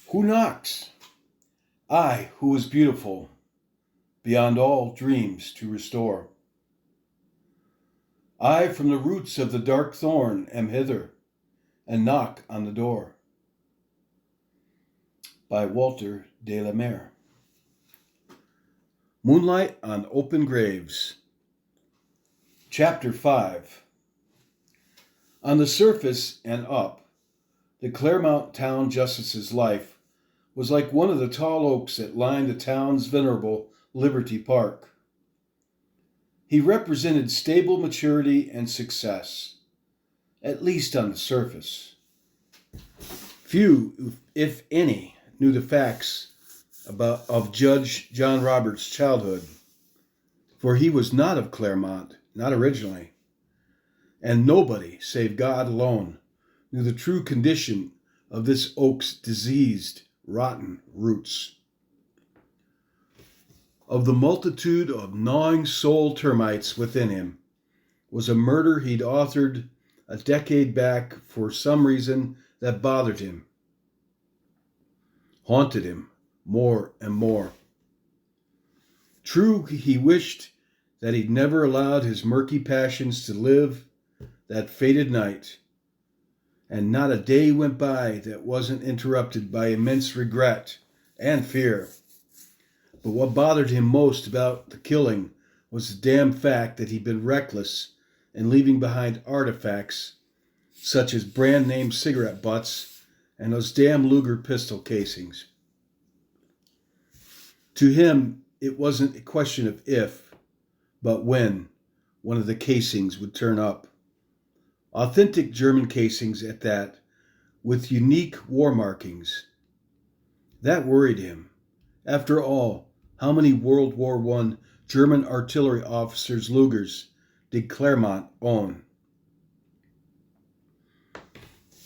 Who knocks? I, who is beautiful, beyond all dreams to restore. I, from the roots of the dark thorn, am hither, and knock on the door. By Walter de la Mare. Moonlight on Open Graves. Chapter 5. On the surface and up, the Claremont town justice's life was like one of the tall oaks that lined the town's venerable Liberty Park. He represented stable maturity and success, at least on the surface. Few, if any, knew the facts of Judge John Roberts' childhood, for he was not of Claremont, not originally, and nobody, save God alone, knew the true condition of this oak's diseased, rotten roots. Of the multitude of gnawing soul termites within him was a murder he'd authored a decade back for some reason that bothered him, haunted him more and more. True, he wished that he'd never allowed his murky passions to live that fated night, and not a day went by that wasn't interrupted by immense regret and fear. But what bothered him most about the killing was the damn fact that he'd been reckless in leaving behind artifacts such as brand-name cigarette butts and those damn Luger pistol casings. To him, it wasn't a question of if, but when one of the casings would turn up. Authentic German casings at that, with unique war markings. That worried him. After all, how many World War I German artillery officers' Lugers did Claremont own?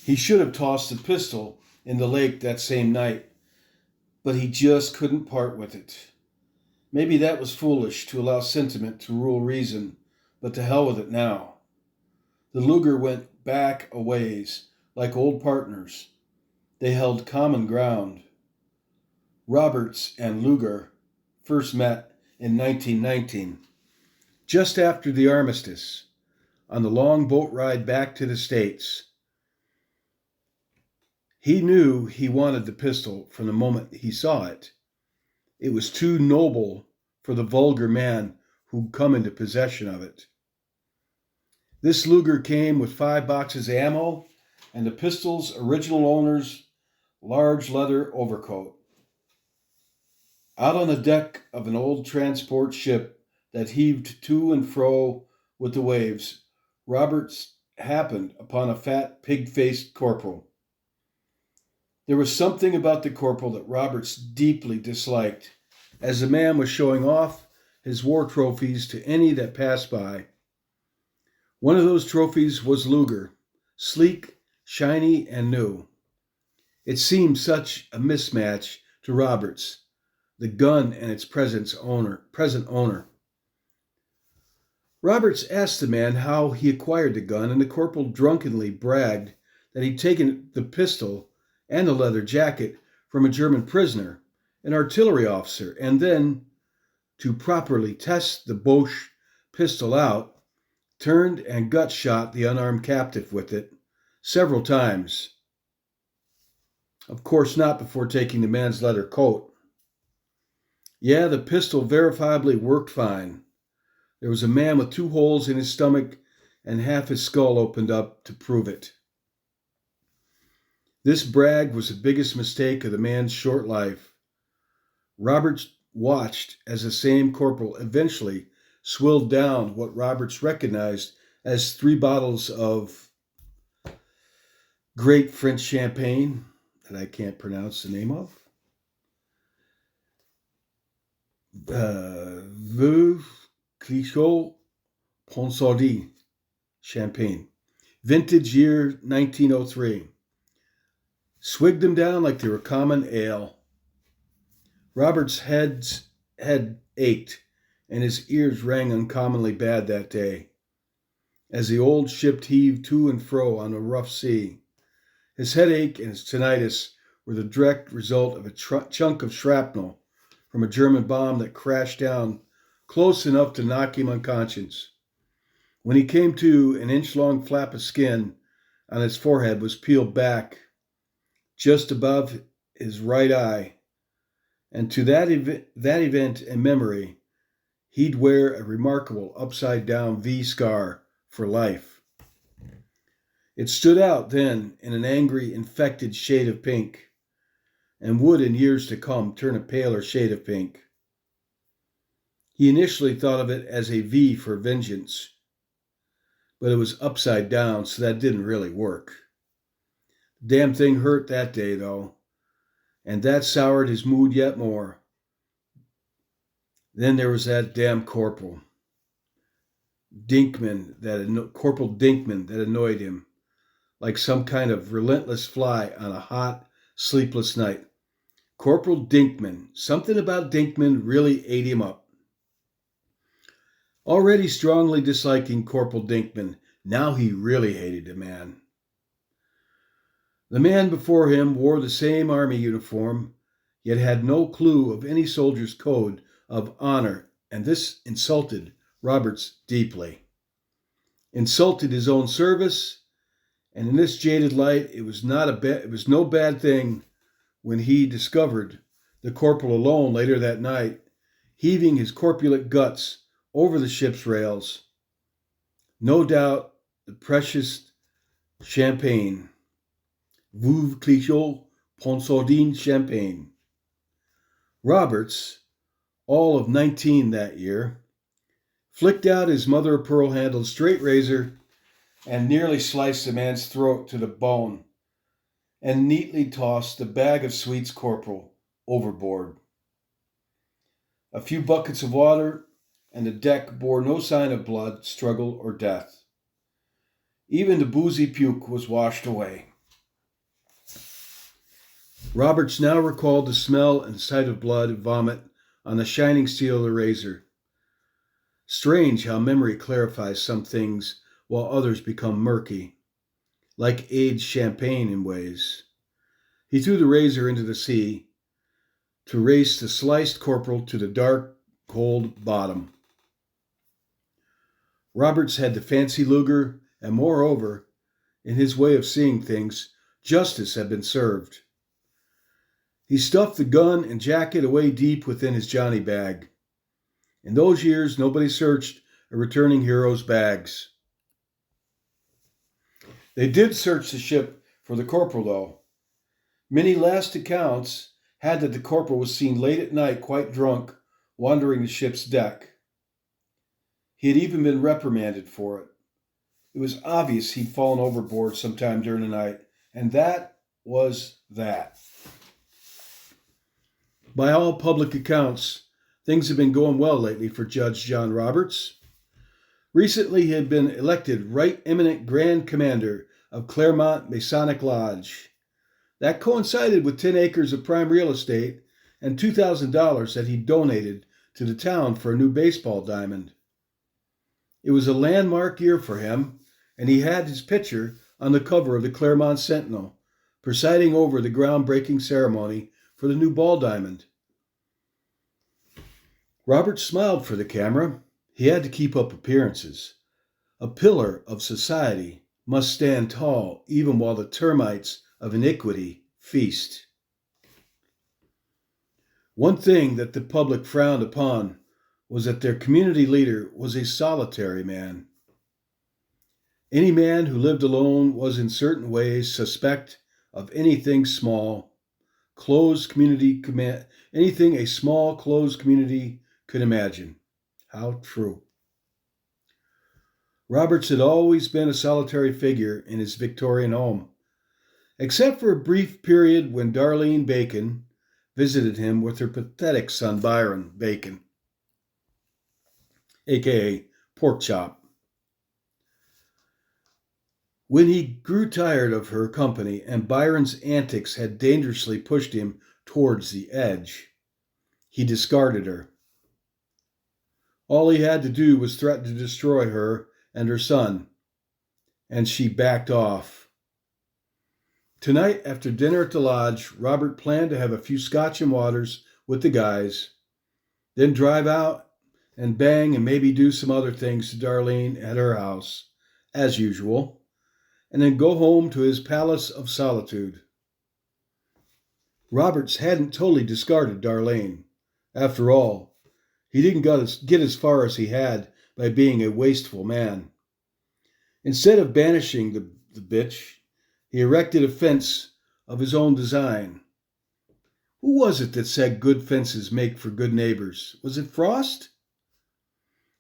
He should have tossed the pistol in the lake that same night, but he just couldn't part with it. Maybe that was foolish to allow sentiment to rule reason, but to hell with it now. The Luger went back a ways, like old partners. They held common ground. Roberts and Luger first met in 1919, just after the armistice, on the long boat ride back to the States. He knew he wanted the pistol from the moment he saw it. It was too noble for the vulgar man who'd come into possession of it. This Luger came with 5 boxes of ammo and the pistol's original owner's large leather overcoat. Out on the deck of an old transport ship that heaved to and fro with the waves, Roberts happened upon a fat, pig-faced corporal. There was something about the corporal that Roberts deeply disliked, as the man was showing off his war trophies to any that passed by. One of those trophies was Luger, sleek, shiny, and new. It seemed such a mismatch to Roberts, the gun and its present owner. Roberts asked the man how he acquired the gun, and the corporal drunkenly bragged that he'd taken the pistol and the leather jacket from a German prisoner, an artillery officer, and then, to properly test the Boche pistol out, turned and gut shot the unarmed captive with it several times. Of course, not before taking the man's leather coat. Yeah, the pistol verifiably worked fine. There was a man with 2 holes in his stomach and half his skull opened up to prove it. This brag was the biggest mistake of the man's short life. Roberts watched as the same corporal eventually swilled down what Roberts recognized as 3 bottles of great French champagne that I can't pronounce the name of. Veuve Clicquot Ponsardi champagne. Vintage year 1903. Swigged them down like they were common ale. Robert's head ached, and his ears rang uncommonly bad that day. As the old ship heaved to and fro on a rough sea, his headache and his tinnitus were the direct result of a chunk of shrapnel from a German bomb that crashed down close enough to knock him unconscious. When he came to, an inch-long flap of skin on his forehead was peeled back just above his right eye, and to that event in memory, he'd wear a remarkable upside-down V scar for life. It stood out then in an angry, infected shade of pink, and would in years to come turn a paler shade of pink. He initially thought of it as a V for vengeance, but it was upside down, so that didn't really work. The damn thing hurt that day, though, and that soured his mood yet more. Then there was that damn Corporal Corporal Dinkman that annoyed him, like some kind of relentless fly on a hot, sleepless night. Corporal Dinkman. Something about Dinkman really ate him up. Already strongly disliking Corporal Dinkman, now he really hated the man. The man before him wore the same army uniform, yet had no clue of any soldier's code of honor, and this insulted Roberts deeply. Insulted his own service, and in this jaded light, it was no bad thing when he discovered the corporal alone later that night, heaving his corpulent guts over the ship's rails. No doubt the precious champagne. Veuve Clicquot, Ponsardine champagne. Roberts, all of 19 that year, flicked out his mother-of-pearl-handled straight razor and nearly sliced the man's throat to the bone, and neatly tossed the bag of sweets corporal overboard. A few buckets of water, and the deck bore no sign of blood, struggle, or death. Even the boozy puke was washed away. Roberts now recalled the smell and sight of blood and vomit on the shining steel of the razor. Strange how memory clarifies some things while others become murky, like aged champagne in ways. He threw the razor into the sea to race the sliced corporal to the dark, cold bottom. Roberts had the fancy Luger, and moreover, in his way of seeing things, justice had been served. He stuffed the gun and jacket away deep within his Johnny bag. In those years, nobody searched a returning hero's bags. They did search the ship for the corporal, though. Many last accounts had that the corporal was seen late at night, quite drunk, wandering the ship's deck. He had even been reprimanded for it. It was obvious he'd fallen overboard sometime during the night, and that was that. By all public accounts, things have been going well lately for Judge John Roberts. Recently, he had been elected Right Eminent Grand Commander of Claremont Masonic Lodge. That coincided with 10 acres of prime real estate and $2,000 that he donated to the town for a new baseball diamond. It was a landmark year for him, and he had his picture on the cover of the Claremont Sentinel, presiding over the groundbreaking ceremony for the new ball diamond. Roberts smiled for the camera. He had to keep up appearances. A pillar of society must stand tall even while the termites of iniquity feast. One thing that the public frowned upon was that their community leader was a solitary man. Any man who lived alone was in certain ways suspect of anything small, anything a small, closed community could imagine. How true. Roberts had always been a solitary figure in his Victorian home, except for a brief period when Darlene Bacon visited him with her pathetic son Byron Bacon, a.k.a. Pork Chop. When he grew tired of her company and Byron's antics had dangerously pushed him towards the edge, he discarded her. All he had to do was threaten to destroy her and her son, and she backed off. Tonight, after dinner at the lodge, Robert planned to have a few scotch and waters with the guys, then drive out and bang and maybe do some other things to Darlene at her house, as usual, and then go home to his palace of solitude. Roberts hadn't totally discarded Darlene. After all, he didn't get as far as he had by being a wasteful man. Instead of banishing the bitch, he erected a fence of his own design. Who was it that said good fences make for good neighbors? Was it Frost?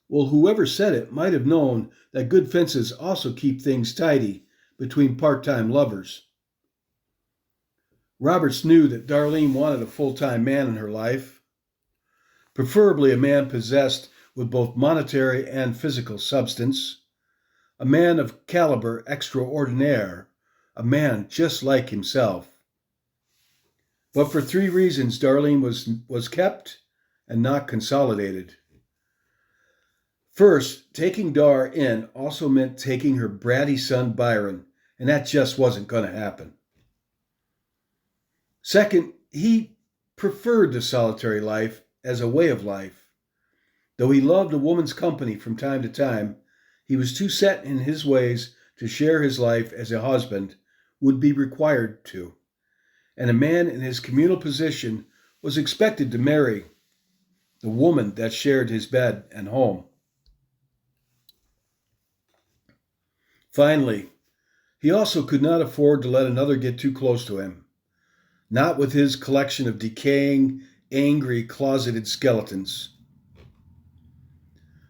Well, whoever said it might have known that good fences also keep things tidy between part-time lovers. Roberts knew that Darlene wanted a full-time man in her life, preferably a man possessed with both monetary and physical substance, a man of caliber extraordinaire, a man just like himself. But for 3 reasons, Darlene was kept and not consolidated. First, taking Dar in also meant taking her bratty son Byron, and that just wasn't going to happen. Second, he preferred the solitary life as a way of life. Though he loved a woman's company from time to time, he was too set in his ways to share his life as a husband would be required to, and a man in his communal position was expected to marry the woman that shared his bed and home. Finally, he also could not afford to let another get too close to him, not with his collection of decaying, angry, closeted skeletons.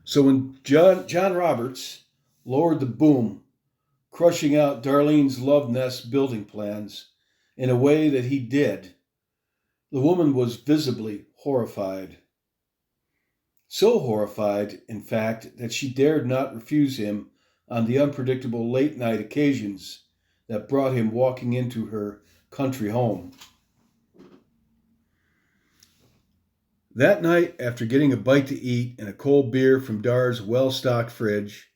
So when John Roberts lowered the boom, crushing out Darlene's love nest building plans in a way that he did, the woman was visibly horrified. So horrified, in fact, that she dared not refuse him on the unpredictable late-night occasions that brought him walking into her country home. That night, after getting a bite to eat and a cold beer from Dar's well-stocked fridge,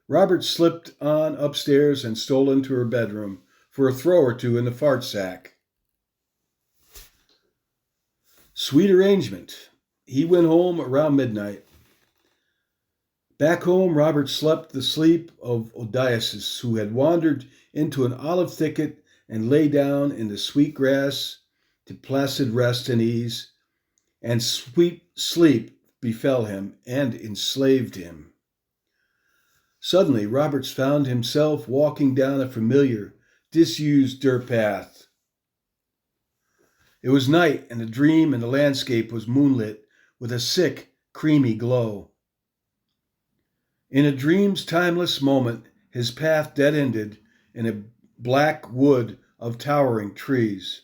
Robert slipped on upstairs and stole into her bedroom for a throw or two in the fart sack. Sweet arrangement. He went home around midnight. Back home, Robert slept the sleep of Odysseus, who had wandered into an olive thicket and lay down in the sweet grass to placid rest and ease, and sweet sleep befell him and enslaved him. Suddenly, Roberts found himself walking down a familiar, disused dirt path. It was night, and the dream and the landscape was moonlit with a sick, creamy glow. In a dream's timeless moment, his path dead-ended in a black wood of towering trees.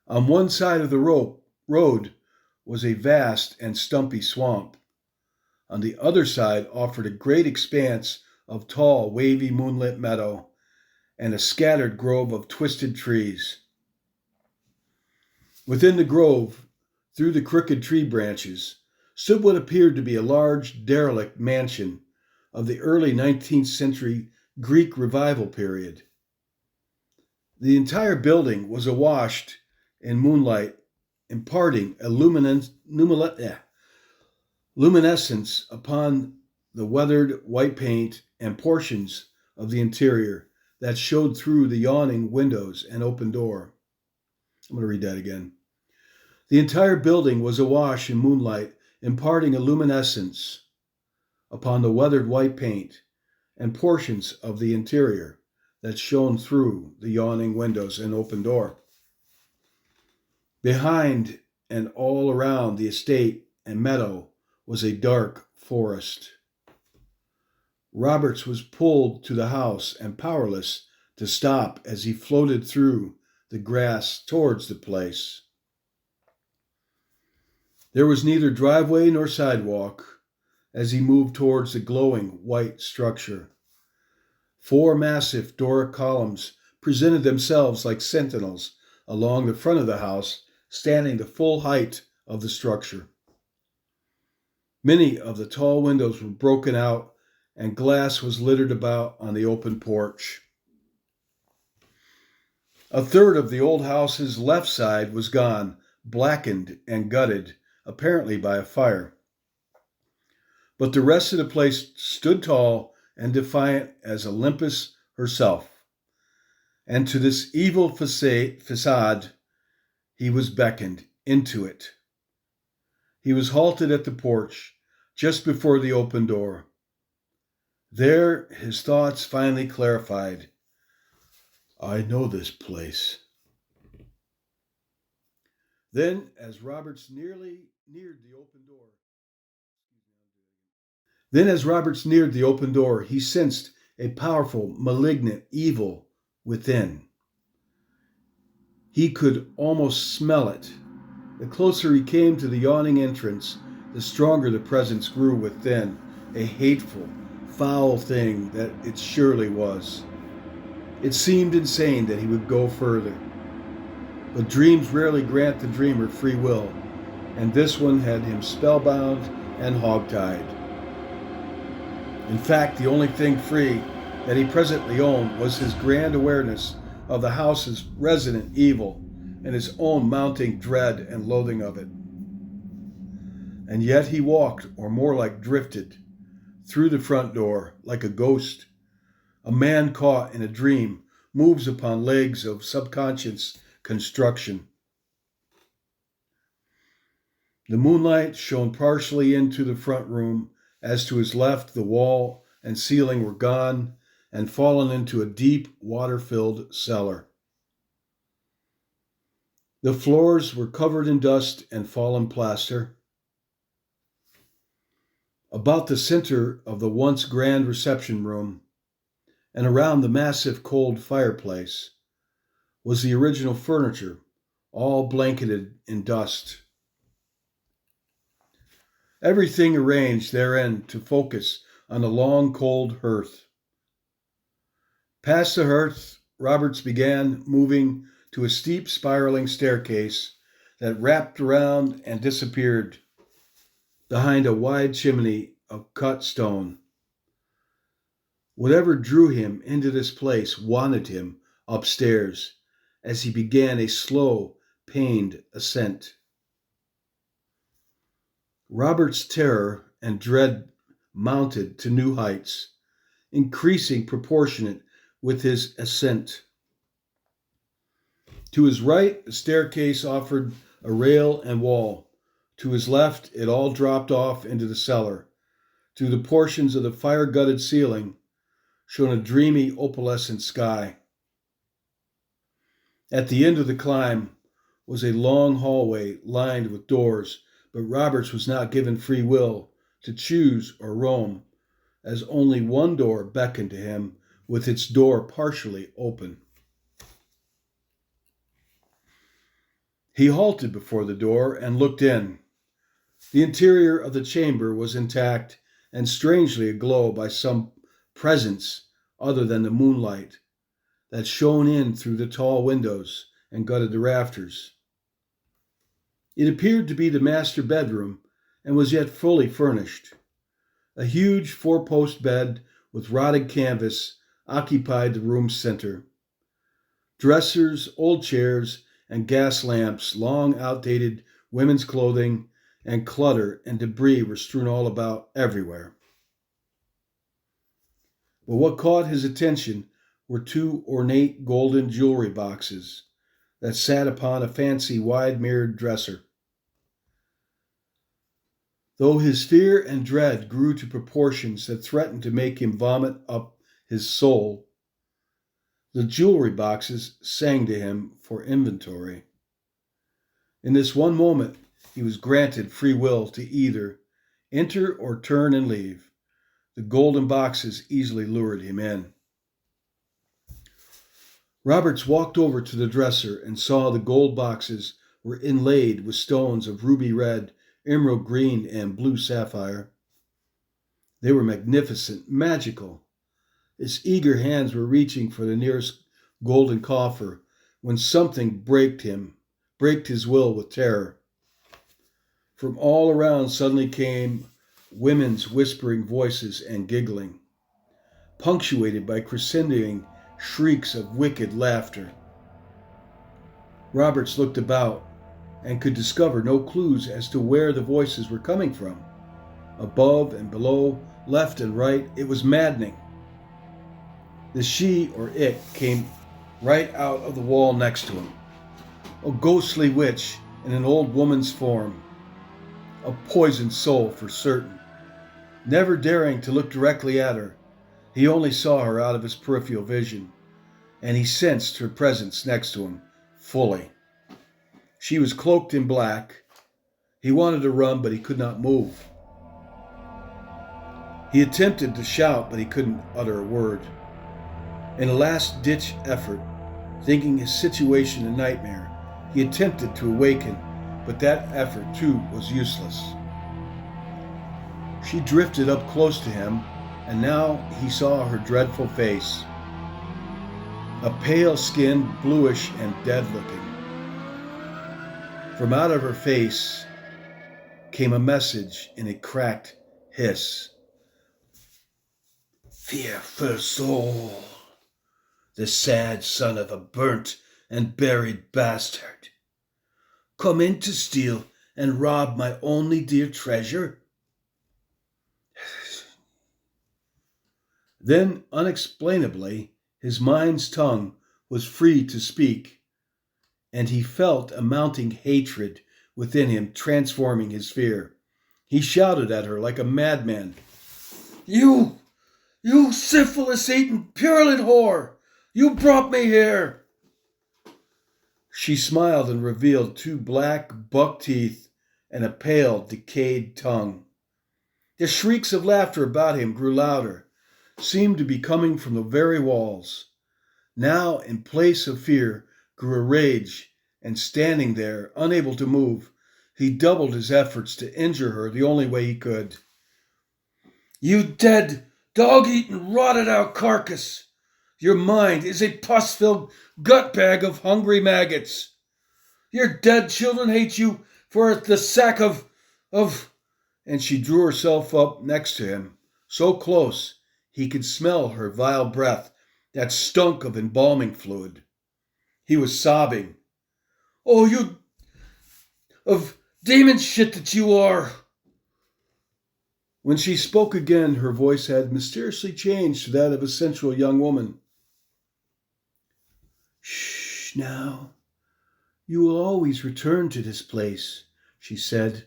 On one side of the road was a vast and stumpy swamp. On the other side offered a great expanse of tall, wavy moonlit meadow and a scattered grove of twisted trees. Within the grove, through the crooked tree branches, stood what appeared to be a large, derelict mansion of the early 19th century Greek Revival period. The entire building was awash in moonlight, imparting a luminescence upon the weathered white paint and portions of the interior that showed through the yawning windows and open door. I'm going to read that again. The entire building was awash in moonlight, imparting a luminescence upon the weathered white paint and portions of the interior that shone through the yawning windows and open door. Behind and all around the estate and meadow was a dark forest. Roberts was pulled to the house and powerless to stop as he floated through the grass towards the place. There was neither driveway nor sidewalk as he moved towards the glowing white structure. 4 massive Doric columns presented themselves like sentinels along the front of the house, standing the full height of the structure. Many of the tall windows were broken out, and glass was littered about on the open porch. A third of the old house's left side was gone, blackened and gutted, apparently by a fire. But the rest of the place stood tall and defiant as Olympus herself. And to this evil facade, he was beckoned into it. He was halted at the porch, just before the open door. There, his thoughts finally clarified. I know this place. Then, as Roberts neared the open door, he sensed a powerful, malignant evil within. He could almost smell it. The closer he came to the yawning entrance, the stronger the presence grew within, a hateful, foul thing that it surely was. It seemed insane that he would go further. But dreams rarely grant the dreamer free will, and this one had him spellbound and hogtied. In fact, the only thing free that he presently owned was his grand awareness of the house's resident evil and his own mounting dread and loathing of it. And yet he walked, or more like drifted, through the front door like a ghost. A man caught in a dream moves upon legs of subconscious construction. The moonlight shone partially into the front room. As to his left, the wall and ceiling were gone and fallen into a deep, water-filled cellar. The floors were covered in dust and fallen plaster. About the center of the once grand reception room, and around the massive cold fireplace, was the original furniture, all blanketed in dust. Everything arranged therein to focus on the long, cold hearth. Past the hearth, Roberts began moving to a steep, spiraling staircase that wrapped around and disappeared behind a wide chimney of cut stone. Whatever drew him into this place wanted him upstairs as he began a slow, pained ascent. Robert's terror and dread mounted to new heights, increasing proportionate with his ascent. To his right, the staircase offered a rail and wall. To his left, it all dropped off into the cellar. Through the portions of the fire-gutted ceiling shone a dreamy opalescent sky. At the end of the climb was a long hallway lined with doors, but Roberts was not given free will to choose or roam, as only one door beckoned to him, with its door partially open. He halted before the door and looked in. The interior of the chamber was intact and strangely aglow by some presence other than the moonlight that shone in through the tall windows and gutted the rafters. It appeared to be the master bedroom and was yet fully furnished. A huge four-post bed with rotted canvas occupied the room's center. Dressers, old chairs, and gas lamps, long outdated women's clothing, and clutter and debris were strewn all about everywhere. But what caught his attention were two ornate golden jewelry boxes that sat upon a fancy wide-mirrored dresser. Though his fear and dread grew to proportions that threatened to make him vomit up his soul, the jewelry boxes sang to him for inventory. In this one moment, he was granted free will to either enter or turn and leave. The golden boxes easily lured him in. Roberts walked over to the dresser and saw the gold boxes were inlaid with stones of ruby red, emerald green, and blue sapphire. They were magnificent, magical. His eager hands were reaching for the nearest golden coffer when something braked his will with terror. From all around suddenly came women's whispering voices and giggling, punctuated by crescendoing shrieks of wicked laughter. Roberts looked about and could discover no clues as to where the voices were coming from. Above and below, left and right, it was maddening. The she or it came right out of the wall next to him. A ghostly witch in an old woman's form. A poisoned soul for certain. Never daring to look directly at her, he only saw her out of his peripheral vision, and he sensed her presence next to him fully. She was cloaked in black. He wanted to run, but he could not move. He attempted to shout, but he couldn't utter a word. In a last-ditch effort, thinking his situation a nightmare, he attempted to awaken, but that effort, too, was useless. She drifted up close to him, and now he saw her dreadful face. A pale skin, bluish and dead-looking. From out of her face came a message in a cracked hiss. Fearful soul, the sad son of a burnt and buried bastard. Come in to steal and rob my only dear treasure? Then, unexplainably, his mind's tongue was free to speak, and he felt a mounting hatred within him transforming his fear. He shouted at her like a madman. You syphilis-eaten, purulent whore! You brought me here! She smiled and revealed 2 black buck teeth and a pale, decayed tongue. The shrieks of laughter about him grew louder, seemed to be coming from the very walls. Now, in place of fear, grew a rage, and standing there, unable to move, he doubled his efforts to injure her the only way he could. You dead, dog-eaten, rotted-out carcass! Your mind is a pus-filled gut-bag of hungry maggots. Your dead children hate you for the sack of... And she drew herself up next to him, so close he could smell her vile breath that stunk of embalming fluid. He was sobbing. Oh, you... of demon shit that you are! When she spoke again, her voice had mysteriously changed to that of a sensual young woman. Shh, now. You will always return to this place, she said,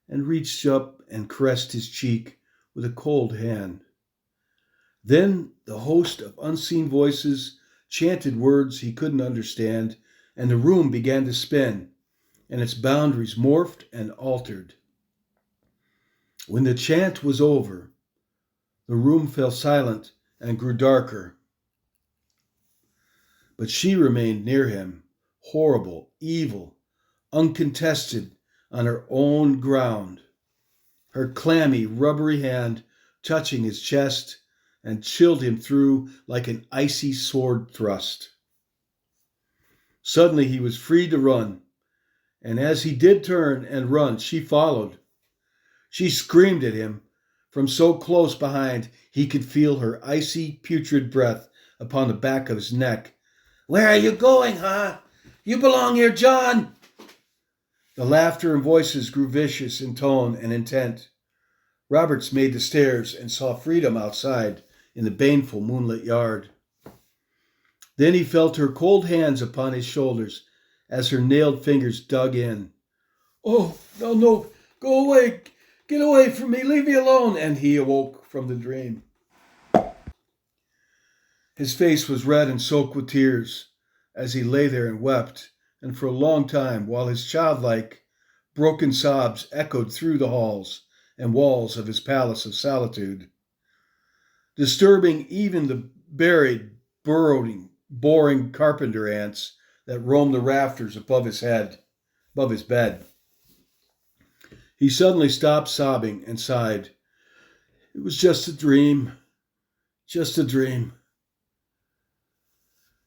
and reached up and caressed his cheek with a cold hand. Then the host of unseen voices chanted words he couldn't understand, and the room began to spin, and its boundaries morphed and altered. When the chant was over, the room fell silent and grew darker. But she remained near him, horrible, evil, uncontested on her own ground, her clammy, rubbery hand touching his chest and chilled him through like an icy sword thrust. Suddenly he was free to run, and as he did turn and run, she followed. She screamed at him. From so close behind, he could feel her icy, putrid breath upon the back of his neck. Where are you going, huh? You belong here, John! The laughter and voices grew vicious in tone and intent. Roberts made the stairs and saw freedom outside in the baneful moonlit yard. Then he felt her cold hands upon his shoulders as her nailed fingers dug in. Oh, no, go away, get away from me, leave me alone, and he awoke from the dream. His face was red and soaked with tears as he lay there and wept, and for a long time, while his childlike, broken sobs echoed through the halls and walls of his palace of solitude, disturbing even the buried, boring carpenter ants that roamed the rafters above his bed. He suddenly stopped sobbing and sighed. It was just a dream. Just a dream.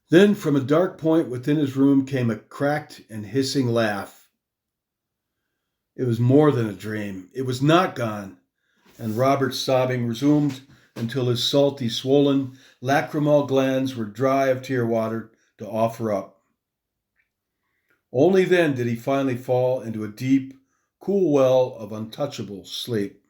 Then from a dark point within his room came a cracked and hissing laugh. It was more than a dream. It was not gone. And Robert's sobbing resumed until his salty, swollen, lacrimal glands were dry of tear water to offer up. Only then did he finally fall into a deep, cool well of untouchable sleep.